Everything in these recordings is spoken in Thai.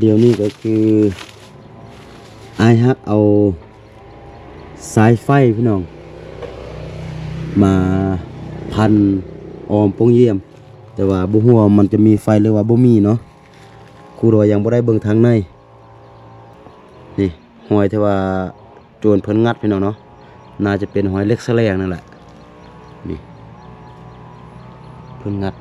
เดี๋ยวนี้ก็คือไอฮักเอาสายไฟพี่น้องมาพันออมโปงเยี่ยมแต่ว่าบ่ฮู้ว่ามันจะมีไฟหรือว่าบ่มีเนาะครูรอยยังบ่ได้เบิ่งทางในนี่หอยที่ว่าโจรเพิ่นงัดพี่น้องเนาะน่าจะเป็นหอยเล็กแสลงนั่นแหละนี่เพิ่นงัด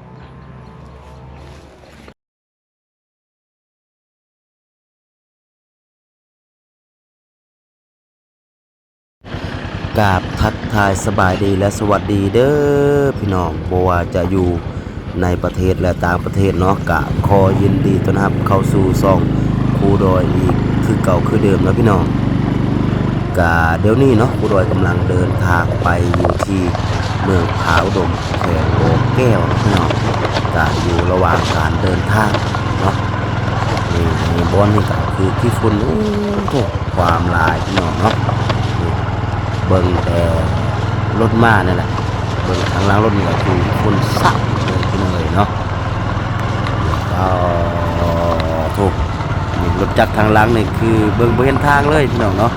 กราบทักทายสบายดีและสวัสดีเด้อพี่น้องบ่ว่าจะอยู่ในประเทศและต่างประเทศเนาะกะขอยินดีต้อนรับเข้าสู่ช่องครูดอยอีกคือเก่าคือเดิมนะพี่น้องกะเดี๋ยวนี้เนาะครูดอยกำลังเดินทางไปอยู่ที่เมืองผาอุดมแขวงโอแก้วนะพี่น้องกะอยู่ระหว่างการเดินทางเนาะนี่บอนนี่ก็คือขี้ฝุ่นโอ้โหความหลายพี่น้องเนาะเบิ่งแต่รถมาเนี่ยแหละเบิ่งทางล่างรถนี่ก็คือฝุ่นสักเลยพี่น้องเลยเนาะก็ถูกนี่รถจักรทางล่างนี่คือเบิ่งบ่เห็นทางเลยพี่น้องเนาะ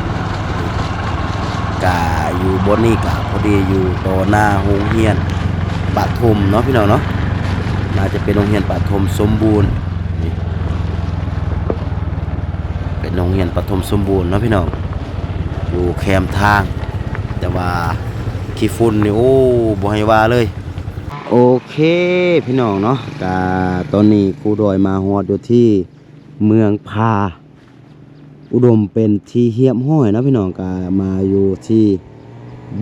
กะอยู่บนนี่กะพอดีอยู่ต่อหน้าโรงเรียนปฐมเนาะพี่น้องเนาะน่าจะเป็นโรงเรียนปฐมสมบูรณ์นี่เป็นโรงเรียนปฐมสมบูรณ์เนาะพี่น้องอยู่แคมทางแต่ว่าขี้ฝุ่นนี่โอ้บ่ให้ว่าเลยโอเคพี่น้องเนาะกะตอนนี้ครูดอยมาฮอดอยู่ที่เมืองพาอุดมเป็นที่เฮียบห้อยนะพี่น้องกะมาอยู่ที่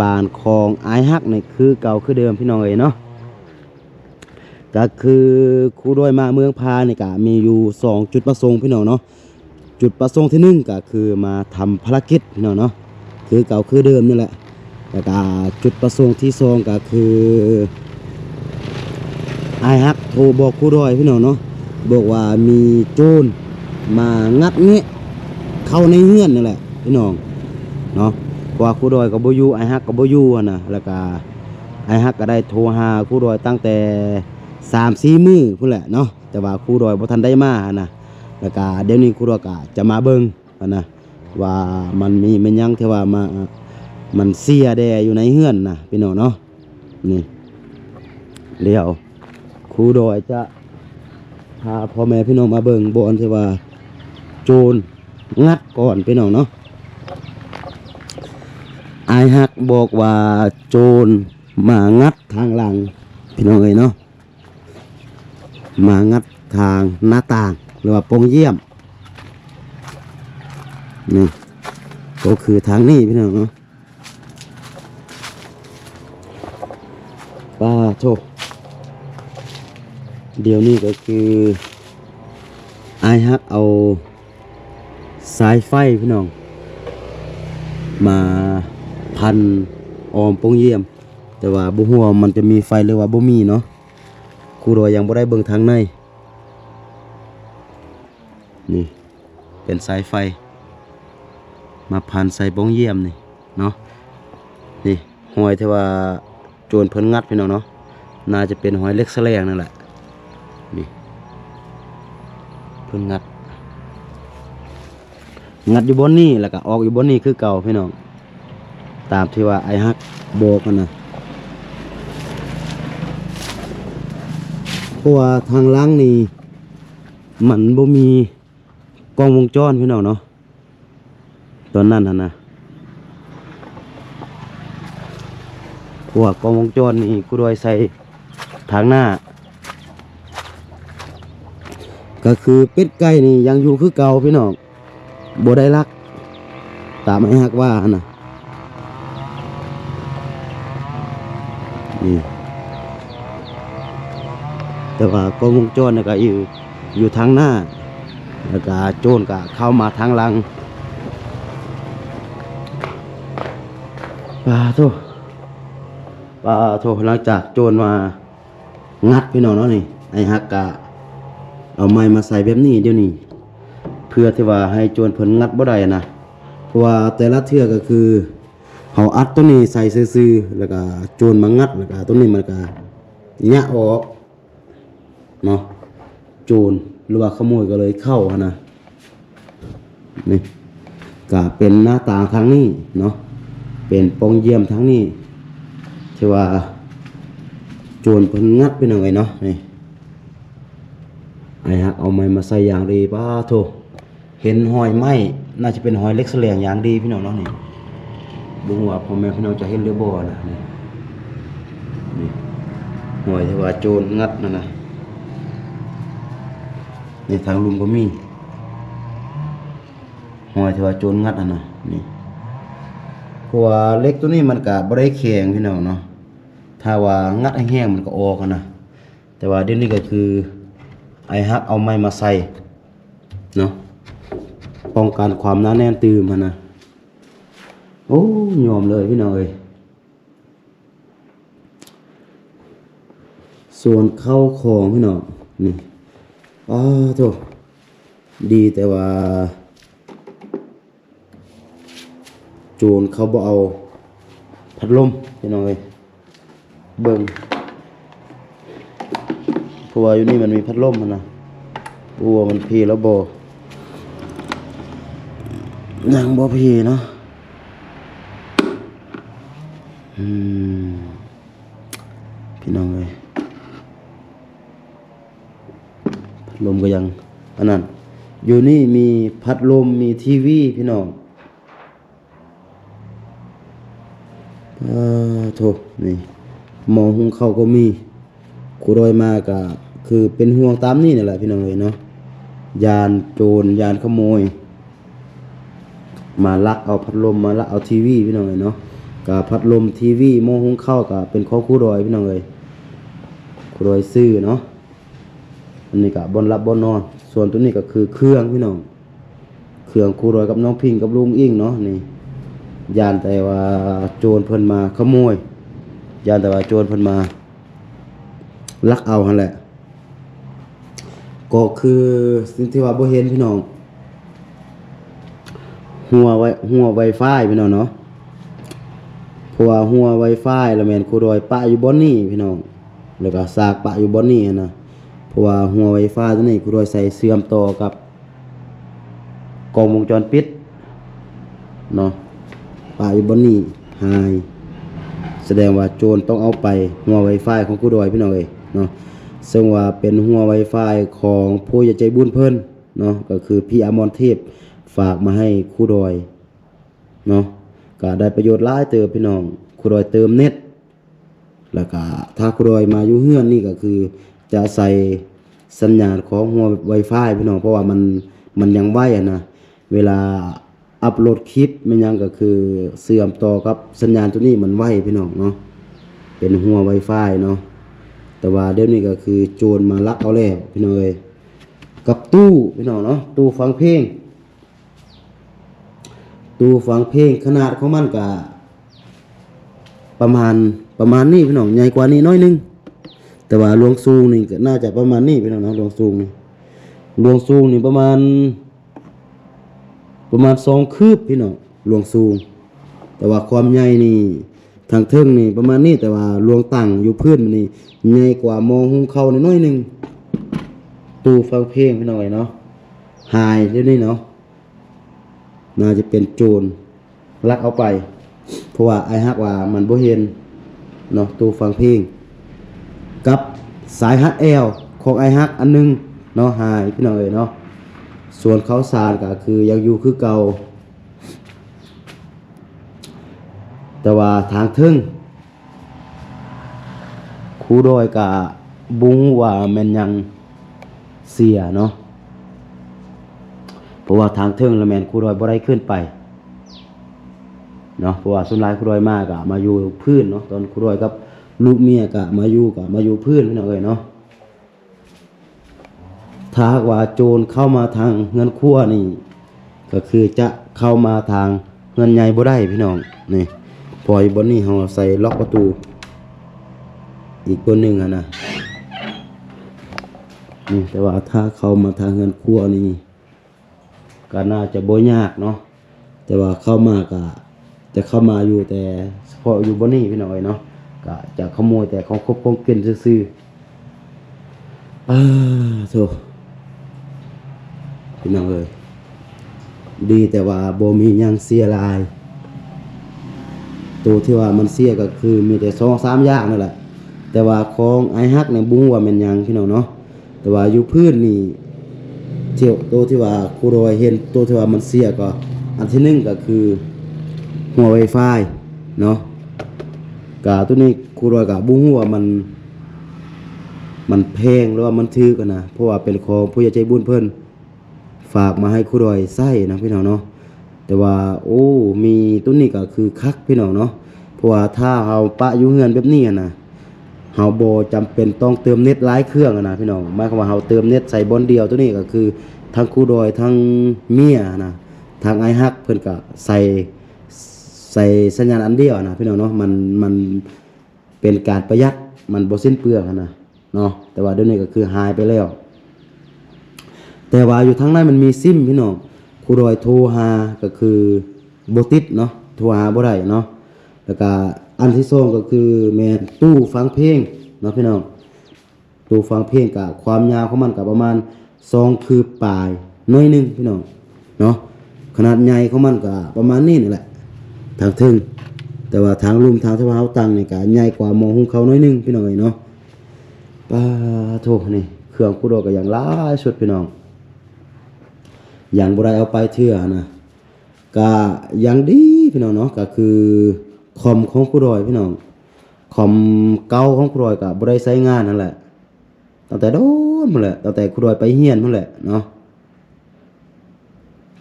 บ้านคลองไอฮักนี่คือเก่าคือเดิมพี่น้องเอ้ยเนาะก็คือครูดอยมาเมืองพานี่กะมีอยู่2จุดประสงค์พี่น้องเนาะจุดประสงค์ที่1ก็คือมาทำภารกิจพี่น้องเนาะคือเก่าคือเดิมนี่แหละแล้วก็จุดประสงค์ที่2ก็คือไอฮักโทรบอกครูดอยพี่น้องเนาะบอกว่ามีโจรมางัดเงี้ยเข้าในเฮือนนั่นแหละพี่น้องเนาะเพราะว่าครูดอยกับบ่อยู่ไอฮักกับบ่อยู่นะแล้วก็ไอฮักก็ได้โทรหาครูดอยตั้งแต่3-4 มื้อพุ่นแหละเนาะแต่ว่าครูดอยบ่ทันได้มานะแล้วก็เดี๋ยวนี้ครูดอยก็จะมาเบิ่งนะว่ามันมีมันยังที่ว่ามามันเสียแดอยู่ในเฮือนนะพี่น้องเนาะนี่เดี๋ยวครูดอยจะพาพ่อแม่พี่น้องมาเบิ่งบ่อนที่ว่าโจรงัดก่อนพี่น้องเนาะไอฮักบอกว่าโจรมางัดทางหลังพี่น้องเอ้ยเนาะมางัดทางหน้าต่างหรือว่าโปงเยี่ยมนี่ก็คือทางนี้พี่น้องเนาะป้าโชคเดี๋ยวนี้ก็คือไอฮักเอาสายไฟพี่น้องมาพันออมโปงเยี่ยมแต่ว่าบ่ฮู้ว่ามันจะมีไฟหรือว่าบ่มีเนาะครูรอยยังบ่ได้เบิ่งทางในนี่เป็นสายไฟมาพันใส่โปงเยี่ยมนี่เนาะนี่หอยที่ว่าโจรเพิ่นงัดพี่น้องเนาะน่าจะเป็นหอยเล็กแสลงนั่นแหละนี่เพิ่นงัดอยู่บนนี่แล้วก็ออกอยู่บนนี่คือเก่าพี่น้องตามที่ว่าไอฮักบอกกันนะเพราะว่าทางล่างนี่มันบ่มีกล้องวงจรพี่น้องเนาะตอนนั้นนะเพราะว่ากล้องวงจรนี่กูโดยใส่ทางหน้าก็คือเป็ดไก่นี่ยังอยู่คือเก่าพี่น้องบ่ได้ลักตามไอ้ฮักว่านะนี่แต่ว่ากล้องวงจรนี่ก็อยู่ทางหน้าแล้วก็โจรก็เข้ามาทางหลังป้าโทหลังจากโจรมางัดพี่น้องเนาะนี่ไอ้ฮักกะเอาไม้มาใส่แบบนี้เดี๋ยวนี้เพื่อที่ว่าให้โจรเพิ่นงัดบ่ได้นะเพราะว่าแต่ละเทื่อก็คือเขาอัดตัวนี้ใส่ซื่อๆแล้วก็โจรมางัดแล้วก็ตัวนี้มันก็แยะออกเนาะโจรหรือว่าขโมยก็เลยเข้านะ นี่ก็เป็นหน้าต่างทางนี้เนาะเป็นปองเยี่ยมทางนี้ที่ว่าโจรเพิ่นงัดไปหน่อยเนาะนี่ไอ้ฮักเอาไม้มาใส่อย่างดีป้าโธเห็นหอยไหมน่าจะเป็นหอยเล็กแสลงอย่างดีพี่น้องเนาะนี่บ่ฮู้ว่าพ่อแม่พี่น้องจะเห็นหรือบ่นะนี่หอยที่ว่าโจรงัดนั่นน่ะนี่ทางลุมก็มีหอยที่ว่าโจรงัดนั่นน่ะนี่เพราะว่าเล็กตัวนี้มันก็บ่ได้แข็งพี่น้องเนาะถ้าว่างัดให้แห้งมันก็ออกนะแต่ว่าเดี๋ยวนี้ก็คือไอ้ฮักเอาไม้มาใส่เนาะป้องกันความหนาแน่นตื่มนะโอ้ยอมเลยพี่น้องเอ้ยส่วนเข้าของพี่น้องนี่โธ่ดีแต่ว่าโจรเขาบ่เอาพัดลมพี่น้องเอ้ยเบิ่งเพราะว่าอยู่นี่มันมีพัดลมนะบัวมันพีแล้วบ่ยังบ่พีเนาะพี่น้องเอ้ยพัดลมก็ยังอันนั้นอยู่นี่มีพัดลมมีทีวีพี่น้องโถนี่หมอหุงข้าวก็มีครูดอยมาก็คือเป็นห่วงตามนี่นี่แหละพี่น้องเอ้ยเนาะยานโจรยานขโมยมาลักเอาพัดลมมาลักเอาทีวีพี่น้องเอ้ยเนาะกับพัดลมทีวีหม้อหุงข้าวก็เป็นของครูดอยพี่น้องเอ้ยครูดอยซื้อเนาะอันนี้ก็บ่นรับบ่นนอนส่วนตัวนี้ก็คือเครื่องพี่น้องเครื่องครูดอยกับน้องพิงกับลุงอิงเนาะนี่ยานแต่ว่าโจรเพิ่นมาขโมยยานแต่ว่าโจรเพิ่นมาลักเอาหั่นแหละก็คือสิ่งที่ว่าบ่เห็นพี่น้องหัว Wi-Fi พี่น้องเนาะเพราะว่าหัว Wi-Fi แล้วแม่นครูดอยปะอยู่บ่อนนี้พี่น้องแล้วก็ซากปะอยู่บ่อนนี้นะเพราะว่าหัว Wi-Fi ตัวนี้ครูดอยใส่เชื่อมต่อกับกล้องวงจรปิดเนาะปะอยู่บ่อนนี้หายแสดงว่าโจรต้องเอาไปหัว Wi-Fi ของครูดอยพี่น้องเอ้ยเนาะซึ่งว่าเป็นหัว Wi-Fi ของผู้ใหญ่ใจบุญเพิ่นเนาะก็คือพี่อมรเทพฝากมาให้ครูดอยเนาะก็ได้ประโยชน์หลายเติบพี่น้องครูดอยเติมเน็ตแล้วก็ถ้าครูดอยมาอยู่เฮือนนี่ก็คือจะใส่สัญญาณของหัว Wi-Fi พี่น้องเพราะว่ามันยังไวนะเวลาอัปโหลดคลิปมันยังก็คือเชื่อมต่อกับสัญญาณตัวนี้มันไวพี่น้องเนาะเป็นหัว Wi-Fi เนาะแต่ว่าเดี๋ยวนี้ก็คือโจรมาลักเอาแล้วพี่น้องเอ้ยกับตู้พี่น้องเนาะตู้ฟังเพลงขนาดของมันก็ประมาณนี้พี่น้องใหญ่กว่านี้น้อยนึงแต่ว่ารวงสูงนี่ก็น่าจะประมาณนี้พี่น้องเนาะรวงสูงนี่ประมาณ2 คืบพี่น้องรวงสูงแต่ว่าความใหญ่นี่ทางเทิงนี่ประมาณนี้แต่ว่าลวงตั้งอยู่พื้นมันนี่ใหญ่กว่ามองหุงเข้าน้อยนึงตู้ฟังเพลงพี่น้องเนาะหายเดี๋ยวนี้เนาะน่าจะเป็นโจรลักเอาไปเพราะว่าไอ้ฮักว่ามันบ่เห็นเนาะตู้ฟังเพลงกับสายฮัดแอลของไอ้ฮักอันนึงเนาะหายพี่น้องเนาะส่วนข้าวสารก็คือยังอยู่คือเก่าแต่ว่าทางเทิงครูดอยกะบุ้งว่าแม่นยังเสียเนาะเพราะว่าทางเทิงแล้วแม่นครูดอยบ่ได้ขึ้นไปเนาะเพราะว่าส่วนหลายครูดอยมากะมาอยู่พื้นเนาะตอนครูดอยกับลูกเมียกะมาอยู่พื้นพี่น้องเอ้ยเนาะถ้าหากว่าโจรเข้ามาทางเงินครัวนี่ก็คือจะเข้ามาทางเงินใหญ่บ่ได้พี่น้องนี่ปล่อยบนนี้เราใส่ล็อกประตูอีกตัวหนึ่งนะนี่แต่ว่าถ้าเข้ามาทางเงินครัวนี่ก็น่าจะบ่ยากเนาะแต่ว่าเข้ามาก็จะเข้ามาอยู่แต่เฉพาะอยู่บนนี้พี่น้องเนาะก็จะขโมยแต่ของครบของกินซื่อๆโธ่พี่น้องเอ้ย ดีแต่ว่าบ่มีหยังเสียหลายตัวที่ว่ามันเสียก็คือมีแต่2-3อย่างนั่นแหละแต่ว่าของไอฮักเนี่ยบ่ฮู้ว่าแม่นหยังพี่น้องเนาะแต่ว่าอยู่พื้นนี่เที่ยวตัวที่ว่าครูโดยเห็นตัวที่ว่ามันเสียก็อันที่หนึ่งก็คือหัว Wi-Fi เนาะก็ตัวนี้ครูโดยก็บ่ฮู้ว่ามันแพงหรือว่ามันถูกกันนะเพราะว่าเป็นของผู้ใหญ่ใจบุญเพิ่นฝากมาให้ครูโดยใช้นะพี่น้องเนาะแต่ว่าโอ้มีตัวนี้ก็คือคักพี่น้องเนาะเพราะว่าถ้าเฮาปะอยู่เฮือนแบบนี้นะเฮาบ่จำเป็นต้องเติมเน็ตหลายเครื่องนะพี่น้องหมายความว่าเฮาเติมเน็ตใส่บอนเดียวตัวนี้ก็คือทั้งครูโดยทั้งเมียนะทางไอฮักเพิ่นก็ใส่สัญญาณอันเดียวนะพี่น้องเนาะมันเป็นการประหยัดมันบ่สิ้นเปลืองนะเนาะแต่ว่าเดี๋ยวนี้ก็คือหายไปแล้วแต่ว่าอยู่ทางนั้นมันมีซิมพี่น้องครูโดยโทรหาก็คือบ่ติดเนาะโทรหาบ่ได้เนาะแล้วก็อันที่สองก็คือแม่นตู้ฟังเพลงเนาะพี่น้องตู้ฟังเพลงก็ความยาวของมันก็ประมาณ2คืบปลายน้อยนึงพี่น้องเนาะขนาดใหญ่ของมันก็ประมาณนี้นี่แหละทางถึงแต่ว่าทางลุ่มทางที่ว่าเฮาตั้งนี่ก็ใหญ่กว่าหม้อหุงข้าวน้อยนึงพี่น้องเอ้ยเนาะป้าโธ่นี่เครื่องครูโดก็อย่างหลายสุดพี่น้องอย่างบ่ได้เอาไปเทื่อนะก็อย่างดีพี่น้องเนาะก็คือคอมของครูโดยพี่น้องคอมเก่าของครูโดยก็บ่ได้ใช้งานนั่นแหละตั้งแต่โดนพุ่นแหละตั้งแต่ครูโดยไปเรียนพุ่นแหละเนาะ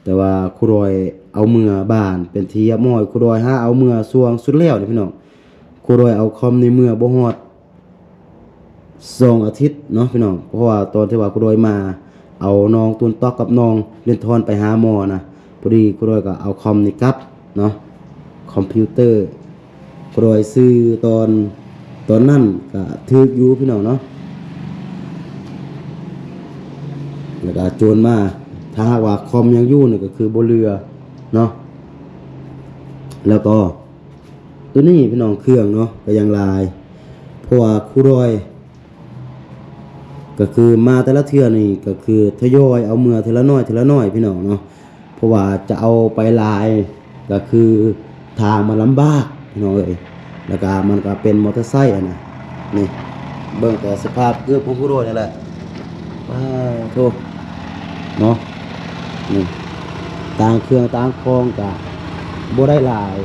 แต่ว่าครูโดยเอาเมื่อบ้านเป็นที่เรียบร้อยครูโดยหาเอาเมื่อสวงสุดแล้วนี่พี่น้องครูโดยเอาคอมในเมื่อบ่ฮอด2อาทิตย์เนาะพี่น้องเพราะว่าตอนที่ว่าครูโดยมาเอาน้องตุนตอกกับน้องเรียนทอนไปหาหมอนะพอดีครูโดยก็เอาคอมนี่กลับเนาะคอมพิวเตอร์ครูโดยซื้อตอนนั้นก็ถูกอยู่พี่น้องเนาะแล้วก็โจรมาถ้าหากว่าคอมยังอยู่นี่ก็คือบ่เรือเนาะแล้วก็ตัวนี้พี่น้องเครื่องเนาะก็ยังลายเพราะว่าครูโดยก็คือมาแต่ละเทื่อนี่ก็คือทยอยเอาเมื่อทีละน้อยทีละน้อยพี่น้องเนาะเพราะว่าจะเอาไปลายก็คือทางมันลำบากพี่น้องเอ้ยแล้วก็มันก็เป็นมอเตอร์ไซค์นะนี่เบิ่งแต่สภาพเกือบของผู้โดยนี่แหละว้าวโธ่เนาะนี่ต่างเครื่องต่างคองก็บ่ได้หลาย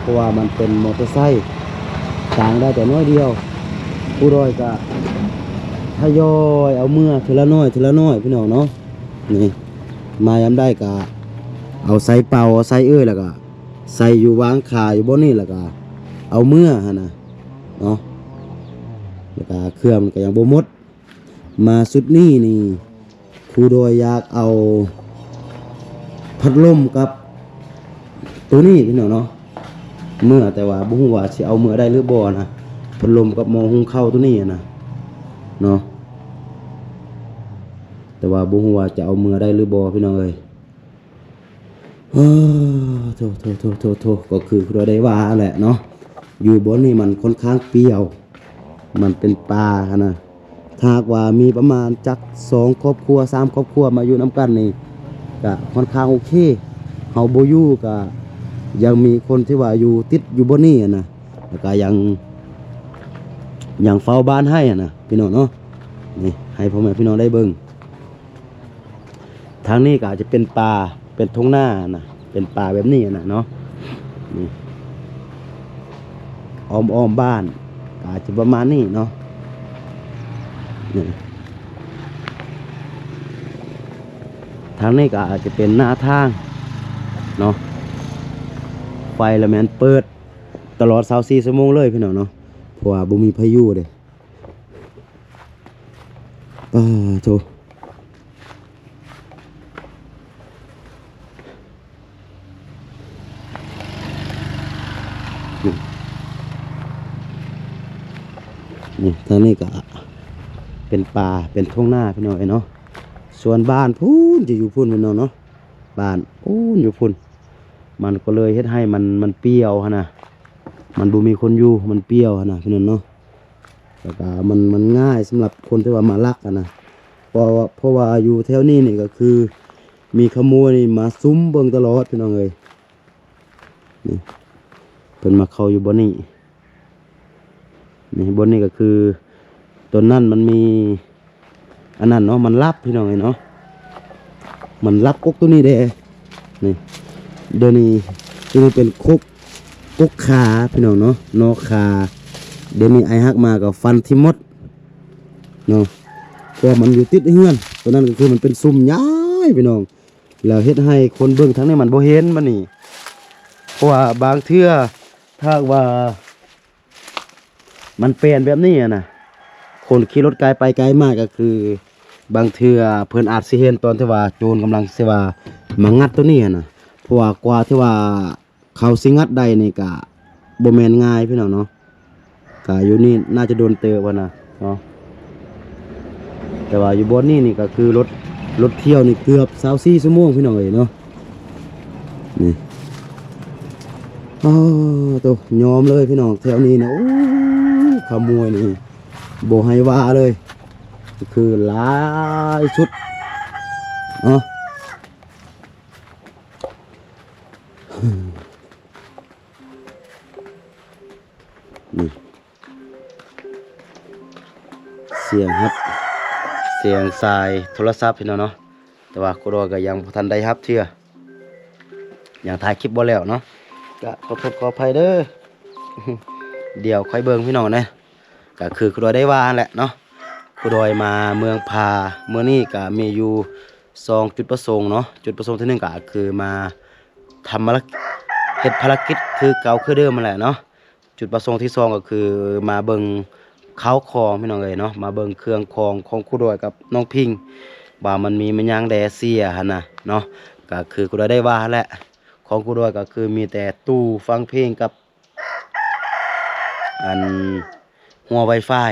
เพราะว่ามันเป็นมอเตอร์ไซค์ต่างได้แต่น้อยเดียวผู้โดยก็ทยอยเอาเมื่อทีละน้อยทีละน้อยพี่น้องเนาะนี่มายามได้ก็เอาใส่เป่าเอาใส่แล้วก็ใส่อยู่วางขาอยู่บนนี่แล้วก็เอาเมื่อหั่นน่ะเนาะแล้วก็เครื่องก็ยังบ่หมดมาสุดนี้นี่ครูโดยอยากเอาพัดลมกับตัวนี้พี่น้องเนาะเมื่อแต่ว่าบ่ฮู้ว่าสิเอาเมื่อได้หรือบ่นะพัดลมกับหม้อหุงข้าวตัวนี้นะเนาะแต่ว่าบ่ฮู้ว่าจะเอาเมื่อได้หรือบ่พี่น้องเอ้ยโธ่ก็คือเราได้ว่าแหละเนาะอยู่บนนี่มันค่อนข้างเปรี้ยวมันเป็นป่านะถ้าหากว่ามีประมาณจัก2ครอบครัว3ครอบครัวมาอยู่นํกันนี่ก็ค่อนข้างโอเคเฮาบ่อยู่ก็ยังมีคนที่ว่าอยู่ติดอยู่บนนี่นะแล้วก็ยังเฝ้าบ้านให้นะพี่น้องเนาะนี่ให้พ่อแม่พี่น้องได้เบิ่งทางนี้ก็อาจจะเป็นป่าเป็นทุ่งนานะเป็นป่าแบบนี้นะเนาะนี่อ้อมบ้านอาจจะประมาณนี้เนาะนี่ทางนี้ก็อาจจะเป็นหน้าทางเนาะไฟละแมนเปิดตลอด24ชั่วโมงเลยพี่น้องเนาะเพราะว่าบ่มีพายุเด้โธ่นี่ทางนี้ก็เป็นป่าเป็นทุ่งนาพี่น้องเนาะส่วนบ้านพูนจะอยู่พูนพี่น้องเนาะบ้านพูนอยู่พูนมันก็เลยเฮ็ดให้มันเปรี้ยวนะมันบ่มีคนอยู่มันเปรี้ยวนะพี่น้องเนาะแล้วก็มันง่ายสำหรับคนที่ว่ามาลักนะเพราะว่าอยู่แถวนี้นี่ก็คือ มีขโมยนี่มาซุ้มเบิ่งตลอดพี่น้องเอ้ยนี่เพิ่นมาเข้าอยู่บนนี้นี่บนนี้ก็คือต้นนั้นมันมีอันนั้นเนาะมันรับพี่น้องเอ้ยเนาะมันรับกกตัวนี้เด้นี่เดี๋ยวนี้ตัวนี้เป็นกกขาพี่น้องเนาะนอขาเดี๋ยวนี้ไอ้ฮักมากับฟันที่มดเนาะเพราะมันอยู่ติดเฮือนตัวนั้นก็คือมันเป็นซุ่มย้ายพี่น้องแล้วเฮ็ดให้คนเบิ่งทั้งนี้มันบ่เห็นมันนี่เพราะว่าบางเทื่อถ้าว่ามันเปลี่ยนแบบนี้นะคนขี่รถไกลไปไกลมากก็คือบางเทื่อเพิ่นอาจสิเห็นตอนที่ว่าโจรกำลังสิว่ามางัดตัวนี้นะเพราะว่ากว่าที่ว่าเขาสิงัดได้นี่ก็บ่แม่นง่ายพี่น้องเนาะก็อยู่นี่น่าจะโดนเตอว่านะเนาะแต่ว่าอยู่บนนี่ก็คือรถเที่ยวนี่เกือบ24ชั่วโมงพี่น้องเอ้ยเนาะนี่ตัวยอมเลยพี่น้องแถวนี้นะโอ้ขโมยนี่บ่ให้ว่าเลยคือหลายชุดเนาะนี่เสียงครับเสียงสายโทรศัพท์พี่น้องเนาะแต่ว่าคุณรอก็ยังบ่ทันได้ครับเชื่อยังถ่ายคลิปบ่แล้วเนาะก็ขอโทษขออภัยเด้อ เดี๋ยวค่อยเบิ่งพี่น้องนะก็คือคุณรอได้ว่าแหละเนาะคุณรอยมาเมืองพาเมื่อนี้ก็มีอยู่2จุดประสงค์เนาะจุดประสงค์ที่1ก็คือมาทำภารกิจคือเก่าคือเดิมมาแหละเนาะจุดประสงค์ที่2ก็คือมาเบิ่งข้าวของพี่น้องเอ้ยเนาะมาเบิ่งเครื่องของครูดอยกับน้องพิงว่ามันมีมันยังแดเสียหั่นน่ะเนาะก็คือครูดอยได้ว่าแหละของครูดอยก็คือมีแต่ตู้ฟังเพลงกับอันหัว Wi-Fi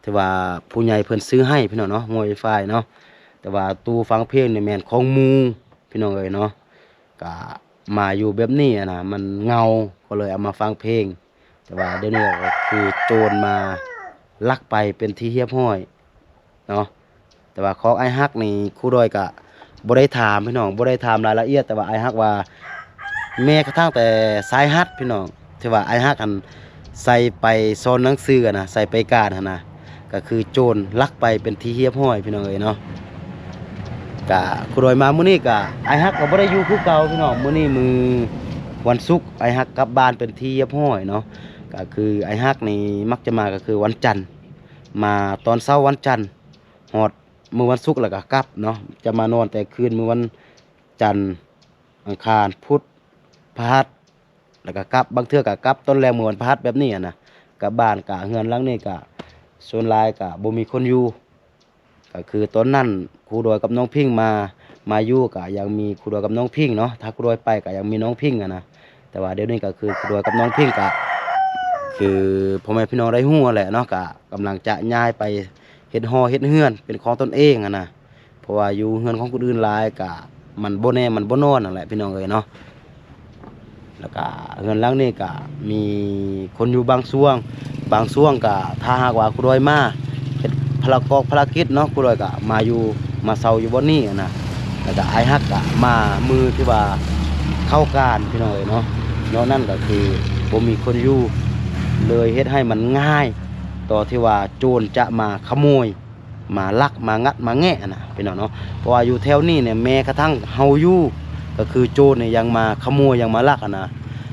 ที่ว่าผู้ใหญ่เพิ่นซื้อให้พี่น้องเนาะหัว Wi-Fi เนาะแต่ว่าตู้ฟังเพลงนี่แม่นของหมู่พี่น้องเอ้ยเนาะก็มาอยู่แบบนี้นะมันเงาก็เลยเอามาฟังเพลงแต่ว่าเดี๋ยวนี้ก็คือโจรมาลักไปเป็นที่เรียบร้อยเนาะแต่ว่าของไอ้ฮักนี่ครูดอยก็บ่ได้ถามพี่น้องบ่ได้ถามรายละเอียดแต่ว่าไอ้ฮักว่าแม้กระทั่งแต่สายฮัดพี่น้องที่ว่าไอ้ฮักอันใส่ไปโซนหนังสือนะใส่ไปการนะก็คือโจรลักไปเป็นที่เรียบร้อยพี่น้องเอ้ยเนาะกะครูดอยมามื้อนี้กะไอ้ฮักก็บ่ได้อยู่คือเก่าพี่น้องมื้อนี้มือวันศุกร์ไอ้ฮักกลับบ้านเป็นที่เรียบร้อยเนาะก็คือไอ้ฮักนี่มักจะมาก็คือวันจันทร์มาตอนเช้าวันจันทร์ฮอดมื้อวันศุกร์แล้วก็กลับเนาะจะมานอนแต่คืนมื้อวันจันทร์อังคารพุธพฤหัสแล้วก็กลับบางเทื่อก็กลับต้นแรงมื้อวันพฤหัสแบบนี้นะกลับบ้านก็เฮือนหลังนี้ก็ส่วนหลายก็บ่มีคนอยู่ก็คือตอนนั้นครูดอยกับน้องพิงมาอยู่ก็ยังมีครูดอยกับน้องพิงเนาะถ้าครูดอยไปก็ยังมีน้องพิงนะแต่ว่าเดี๋ยวนี้ก็คือครูดอยกับน้องพิงก็คือพ่อแม่พี่น้องได้ฮู้แหละเนาะก็กำลังจะย้ายไปเฮ็ดหอเฮ็ดเฮือนเป็นของตนเองนะเพราะว่าอยู่เฮือนของคนอื่นหลายก็มันบ่แน่มันบ่นอนนั่นแหละพี่น้องเอ้ยเนาะแล้วก็เฮือนหลังนี้ก็มีคนอยู่บางช่วงก็ถ้าหากว่าครูดอยมาเฮ็ดภารกิจเนาะครูดอยก็มาอยู่มาเซาอยู่บ่นี้นะแล้วก็ไอ้ฮักก็มามือที่ว่าเข้าการพี่น้องเอ้ยเนาะนอกนั้นก็คือบ่มีคนอยู่เลยเฮ็ดให้มันง่ายต่อที่ว่าโจรจะมาขโมยมาลักมางัดมาแงะนะพี่น้องเนาะเพราะว่าอยู่แถวนี้เนี่ยแม้กระทั่งเฮาอยู่ก็คือโจรเนี่ยยังมาขโมยยังมาลักนะ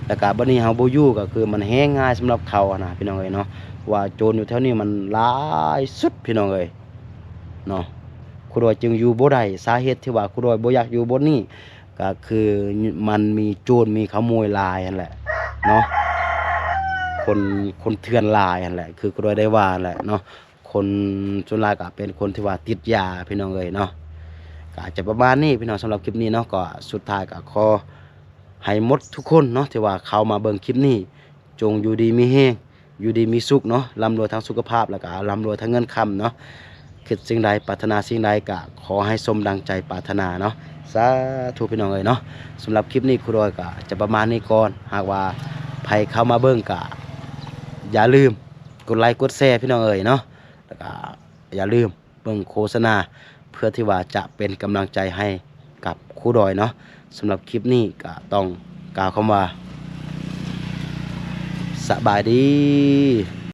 แล้วก็บัดนี้เฮาบ่อยู่ก็คือมันแห้งง่ายสำหรับเขานะพี่น้องเอ้ยเนาะว่าโจรอยู่แถวนี้มันหลายสุดพี่น้องเอ้ยเนาะครูดอยจึงอยู่บ่ได้สาเหตุที่ว่าครูดอยบ่อยากอยู่บนนี้ก็คือมันมีโจรมีขโมยหลายนั่นแหละเนาะคนเถื่อนลายนั่นแหละคือก็ได้ว่าแหละเนาะคนส่วนหลายก็เป็นคนที่ว่าติดยาพี่น้องเอ้ยเนาะก็อาจจะประมาณนี้พี่น้องสำหรับคลิปนี้เนาะก็สุดท้ายก็ขอให้หมดทุกคนเนาะที่ว่าเข้ามาเบิ่งคลิปนี้จงอยู่ดีมีแฮงอยู่ดีมีสุขเนาะร่ำรวยทางสุขภาพแล้วก็ร่ำรวยทางเงินคำเนาะคิดสิ่งใดปรารถนาสิ่งใดก็ขอให้สมดังใจปรารถนาเนาะสาธุพี่น้องเอ้ยเนาะสำหรับคลิปนี้ครูดอยก็จะประมาณนี้ก่อนหากว่าใครเข้ามาเบิ่งก็อย่าลืมกดไลค์กดแชร์พี่น้องเอ๋ยเนาะแล้วก็อย่าลืมเบิ่งโฆษณาเพื่อที่ว่าจะเป็นกำลังใจให้กับ ครูดอยเนาะสำหรับคลิปนี้ก็ต้องกล่าวคำว่าสบายดี